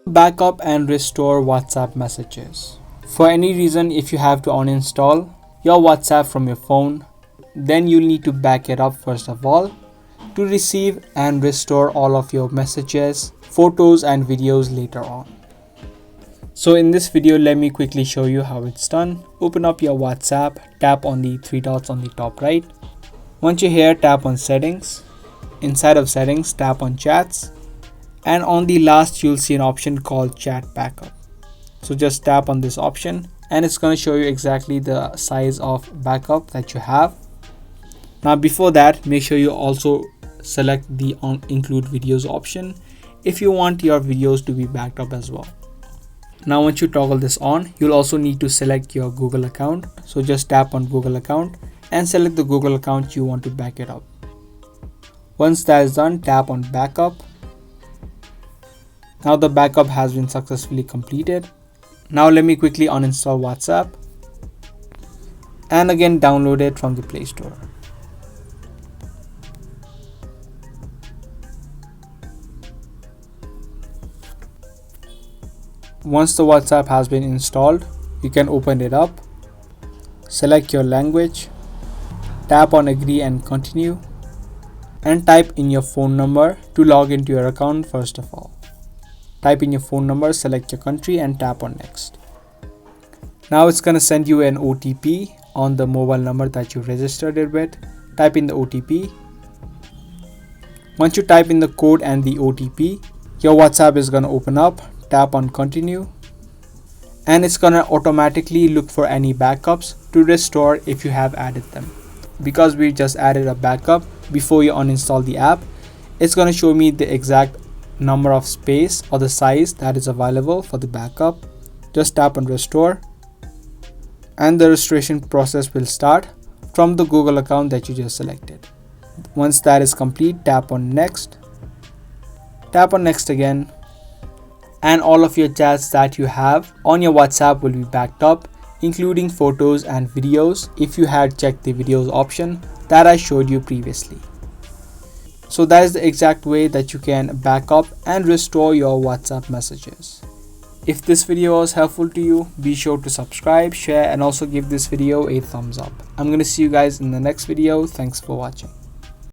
Backup and restore WhatsApp messages. For any reason, if you have to uninstall your WhatsApp from your phone, then you'll need to back it up first of all to receive and restore all of your messages, photos and videos later on. So in this video, let me quickly show you how it's done. Open up your WhatsApp, tap on the three dots on the top right. Once you're here, tap on settings. Inside of settings, tap on chats. And on the last, you'll see an option called chat backup. So just tap on this option and it's going to show you exactly the size of backup that you have. Now before that, make sure you also select the include videos option if you want your videos to be backed up as well. Now once you toggle this on, you'll also need to select your Google account. So just tap on Google account and select the Google account you want to back it up. Once that is done, tap on backup. Now the backup has been successfully completed. Now let me quickly uninstall WhatsApp and again download it from the Play Store. Once the WhatsApp has been installed, you can open it up, select your language, tap on agree and continue, and type in your phone number to log into your account first of all. Type in your phone number, select your country and tap on next. Now it's going to send you an OTP on the mobile number that you registered it with. Type in the OTP. Once you type in the code and the OTP, your WhatsApp is going to open up. Tap on continue and it's going to automatically look for any backups to restore if you have added them. Because we just added a backup before you uninstall the app, it's going to show me the exact number of space or the size that is available for the backup. Just tap on restore and the restoration process will start from the Google account that you just selected. Once that is complete, tap on next, tap on next again, and all of your chats that you have on your WhatsApp will be backed up, including photos and videos if you had checked the videos option that I showed you previously. So that is the exact way that you can back up and restore your WhatsApp messages. If this video was helpful to you, be sure to subscribe, share and also give this video a thumbs up. I'm going to see you guys in the next video. Thanks for watching.